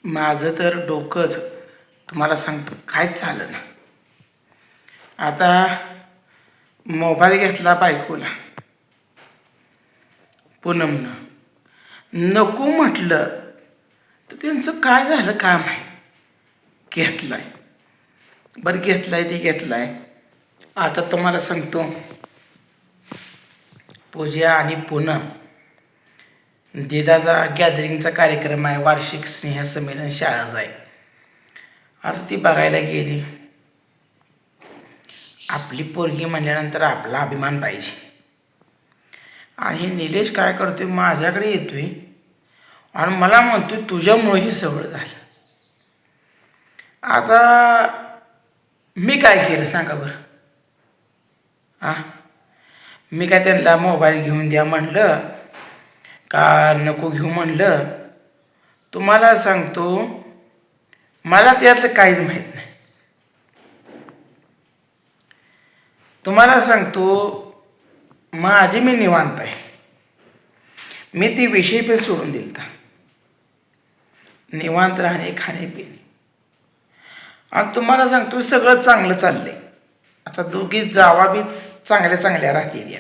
माझं तर डोकंच तुम्हाला सांगतो काहीच झालं ना. आता मोबाईल घेतला बायकोला, पूनमनं नको म्हटलं तर त्यांचं काय झालं काय माहीत. घेतलाय, बरं घेतलाय ते घेतलाय. आता तुम्हाला सांगतो, पूजा आणि पूनम दिदाचा गॅदरिंगचा कार्यक्रम आहे, वार्षिक स्नेहसंमेलन शाळाच आहे. आता ती बघायला गेली. आपली पोरगी म्हणल्यानंतर आपला अभिमान पाहिजे. आणि हे निलेश काय करतोय, माझ्याकडे येतोय आणि मला म्हणतोय तुझ्यामुळे हे सगळं झालं. आता मी काय केलं सांगा बरं? मी काय त्यांना मोबाईल घेऊन द्या म्हणलं का नको घेऊ म्हणलं? तुम्हाला सांगतो, मला त्यातलं काहीच माहीत नाही. तुम्हाला सांगतो, माझी मी निवांत आहे. मी ती विषय पण सोडून दिलता. निवांत राहणे, खाणे पिणे. आणि तुम्हाला सांगतो सगळं चांगलं चाललंय. आता दोघी जावा बी चांगल्या राहतील या.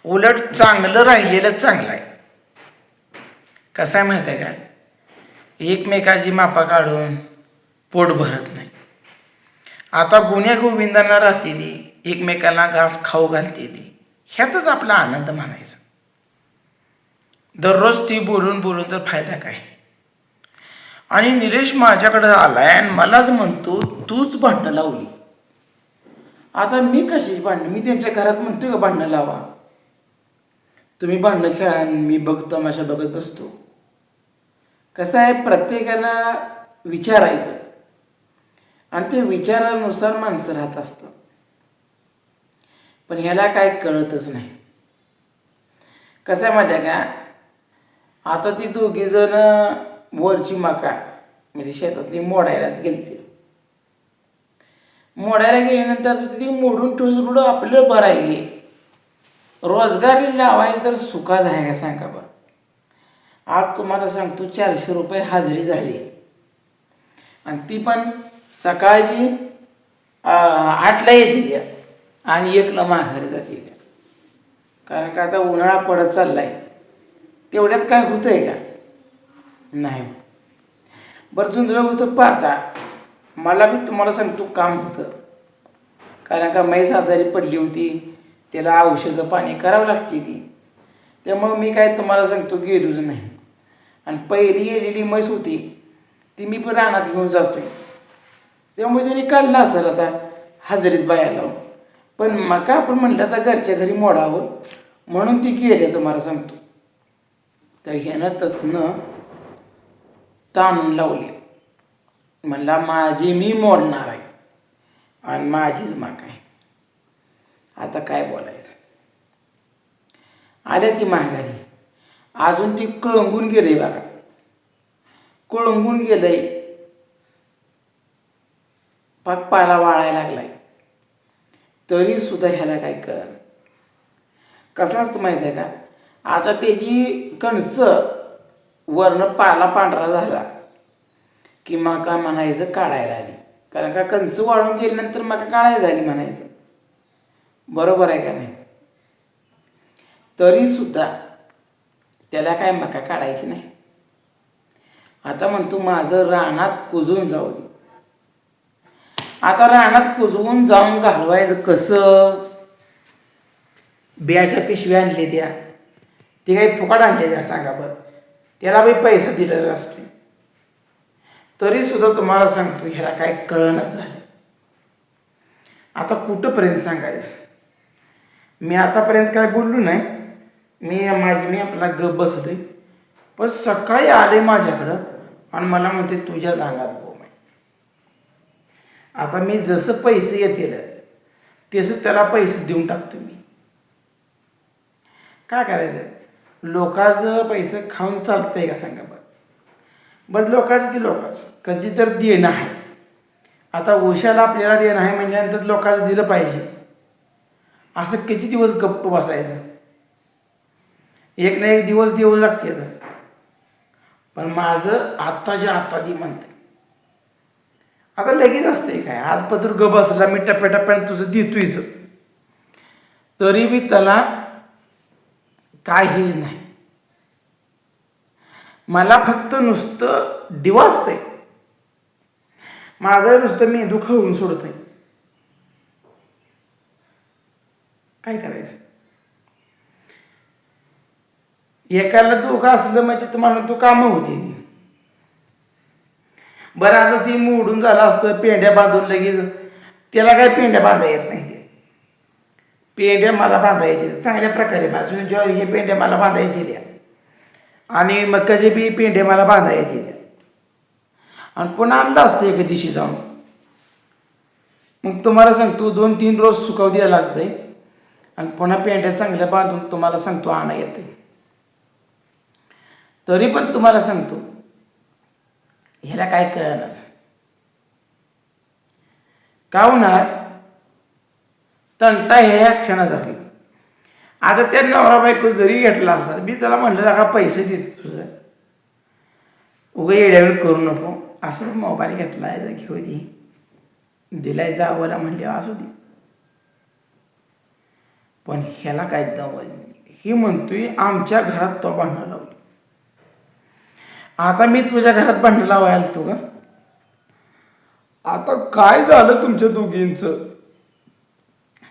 उलट चांगलं राहिलेलं चांगलं आहे. कसं आहे माहीत आहे का, एकमेकाची मापा काढून पोट भरत नाही. आता गुन्ह्या गोविंदांना राहतील, एकमेकाला घास खाऊ घालतील, ह्यातच आपला आनंद मानायचा. दररोज ती बोलून बोलून तर फायदा काय. आणि निलेश माझ्याकडे आलाय आणि मलाच म्हणतो तूच भांडणं लावली. आता मी कशी भांडणं, मी त्यांच्या घरात म्हणतोय का भांडणं लावा? तुम्ही भांडणं खेळा आणि मी बघतो, तमाशा बघत बसतो. कसं आहे, प्रत्येकाला विचार आहेत आणि ते विचारानुसार माणसं राहत असतं. पण ह्याला काय कळतच नाही. कसं आहे माहिती आहे का, आता ती दोघी जण वरची मका म्हणजे शेतातली मोडायला गेलते. मोडायला गेल्यानंतर ती मोडून ठेवून आपलं भरायला रोजगार लावायचं तर सुखाच आहे का सांगा बरं? आज तुम्हाला सांगतो 400 रुपये हजेरी झाली आणि ती पण सकाळची 8ला येते आणि 1ला माघारी जाते. कारण का आता उन्हाळा पडत चाललाय, तेवढ्यात काय होतंय का? नाही. बरं जुंधळं होतं पाहता, मला बी तुम्हाला सांगतो काम होतं. कारण का म्हैस आजारी पडली होती, त्याला औषधं पाणी करावं लागते ती. त्यामुळं मी काय तुम्हाला सांगतो गेलोच नाही. आणि पहिली गेलेली म्हैस होती ती मी पण रानात घेऊन जातोय, त्यामुळे त्यांनी काढला असेल आता हजेरीत बाया लावून. पण मका आपण म्हणलं तर घरच्या घरी मोडावं म्हणून ती गेली तुम्हाला सांगतो. तर ह्यानं तत्नं ताणून लावली. म्हणला माझी मी मोडणार आहे आणि माझीच माग आहे. आता काय बोलायचं. आल्या ती माघारी, अजून ती कळंगून गेले बघा, कळंगून गेलंय, पाक पाला वाळायला लागलाय. तरी सुद्धा ह्याला काय कळ. कसं असतं माहिती आहे का, आता त्याची कणस वरनं पाला पांढरा झाला की मका म्हणायचं काढायला आली. कारण का कणस वाळून गेल्यानंतर मका काढायला आली म्हणायचं. बरोबर आहे का नाही? तरी सुद्धा त्याला काय मका काढायची नाही. आता म्हणतो माझं रानात कुजून जाऊ दे. आता रानात कुजवून जाऊन घालवायचं कसं? बियाच्या पिशव्या आणले त्या, ते काही फुकट आणले त्या सांगा बरं? त्याला बी पैसा दिलेला असतो. तरी सुद्धा तुम्हाला सांगतो ह्याला काय कळणच झालं. आता कुठंपर्यंत सांगायचं? मी आतापर्यंत काय बोललो नाही. मी आपला गप बसतोय. पण सकाळी आले माझ्याकडं आणि मला म्हणते तुझ्या अंगात बोंब आहे. आता मी जसं पैसे येतील तसं त्याला पैसे देऊन टाकतो मी. काय करायचं? लोकांचं पैसे खाऊन चालतंय का सांगा बरं? बरं लोकांचं ती लोकांचं कधी तर देणं आहे. आता उशाला आपल्याला देणं आहे म्हणल्यानंतर लोकांचं दिलं पाहिजे. असं किती दिवस गप्प बसायचं? एक ना एक दिवस देऊ लागते. पण माझं आत्ताच्या आत्ता दी म्हणते. आता लगेच असते काय, आज पत्र ग बसला मी टप्प्याटप्प्याने तुझं देतोयच, तरी बी त्याला काही नाही. मला फक्त नुसतं डिवचतंय, माझं नुसतं मेंदू खवून सोडतंय. काय करायचं? एकाला दोघं असलं म्हणजे तुम्हाला तो कामं होती. बरं आता ती मोडून झालं असतं, पेंड्या बांधून लगेच, त्याला काय पेंड्या बांधा येत नाही. पेंड्या मला बांधायचे चांगल्या प्रकारे, माझ्या ज्वारीचे पेंड्या मला बांधायचे द्या, आणि मकाचे बी पेंड्या मला बांधायचे द्या, आणि पुन्हा आणलं असतं एका दिवशी जाऊन. मग तुम्हाला सांगतो 2-3 रोज सुकाव द्यायला लागतंय, आणि पुन्हा पेंड्या चांगल्या बांधून तुम्हाला सांगतो आणा येते. तरी पण तुम्हाला सांगतो ह्याला काय कळणारच. का होणार? तंटा ह्या क्षणात झाली. आता त्या नवरा बायको जरी घेतला असता, मी त्याला म्हणलं का पैसे देतो तुझं, उगा येड्यावर करू नको, असं मोबाईल घेतला आहे घेऊ दे, दिलाय जावला म्हणले असू दे. पण ह्याला काय दम, ही म्हणतोय आमच्या घरात तो भांडणं लावली. आता मी तुझ्या घरात भांडणं लावायला तू का? आता काय झालं तुमच्या दोघींचं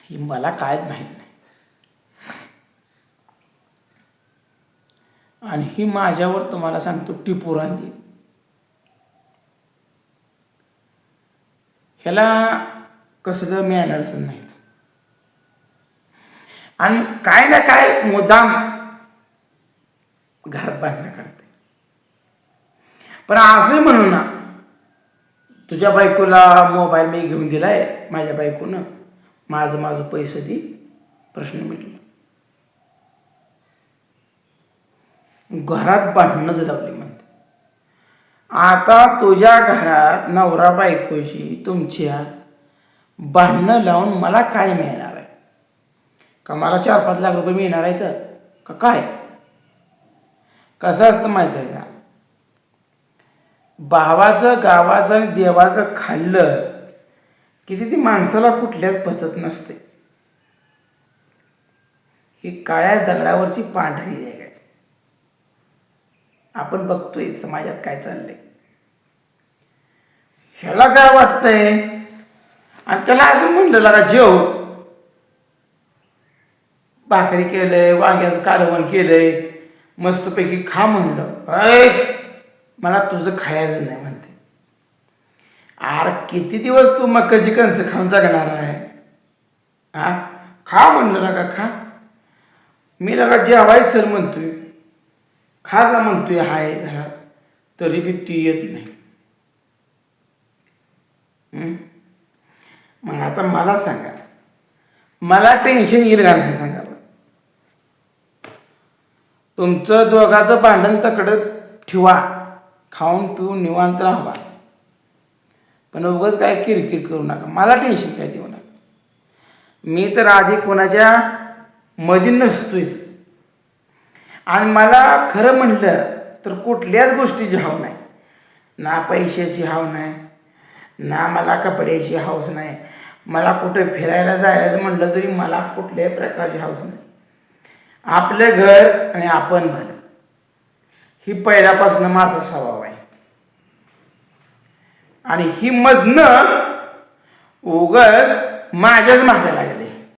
हे मला काय माहीत नाही. आणि ही माझ्यावर तुम्हाला सांगतो टिपूरान दे. ह्याला कसलं मॅनर्स नाहीत, आणि काय ना काय मुद्दाम घरात भांडणं काढते. पण असं म्हणू ना, तुझ्या बायकोला मोबाईल मी घेऊन दिलाय, माझ्या बायकोनं माझं पैसे दे, प्रश्न मिटला. घरात भांडणंच लावली म्हणते. आता तुझ्या घरात नवरा बायकोची तुमच्या भांडणं लावून मला काय मिळणार आहे? का मला 4-5 लाख रुपये मिळणार आहे तर का काय? कसं असतं माहिती आहे का, भावाचं गावाचं आणि देवाचं खाल्लं की ती माणसाला कुठल्याच पचत नसते. ही काळ्या दगडावरची पांढरी आहे. आपण बघतोय समाजात काय चाललंय. ह्याला काय वाटतंय, आणि त्याला अजून म्हणलं का जेव, भाकरी केलंय, वांग्याचं कालवण केलंय, मस्तपैकी खा म्हणलं, मला तुझं खायचं नाही म्हणते. अरे किती दिवस तू मकाची कणसं खाऊन जगणार आहे? हा, खा म्हणलं ना का खा. मी लगा जेवायचं म्हणतोय, खाजा म्हणतोय हाय घरात, तरी बी ती येत नाही. मग आता मला सांगा, मला टेन्शन येईल का नाही सांगा. तुमचं दोघाचं भांडण तकडं ठेवा, खाऊन पिऊन निवांत राहा, पण उगाच काय किरकिर करू नका, मला टेन्शन काय देऊ नका. मी तर आधी कोणाच्या मध्ये नसतोयच, आणि मला खरं म्हणलं तर कुठल्याच गोष्टीची हाव नाही. ना पैशाची हाव नाही, ना मला कपड्याची हौस नाही, मला कुठे फिरायला जायचं म्हटलं तरी मला कुठल्याही प्रकारची हौस नाही. आपलं घर आणि आपण घर ही पहिल्यापासून माझा स्वभाव आहे. आणि ही मधनं उगाच माझ्याच मागे लागेल.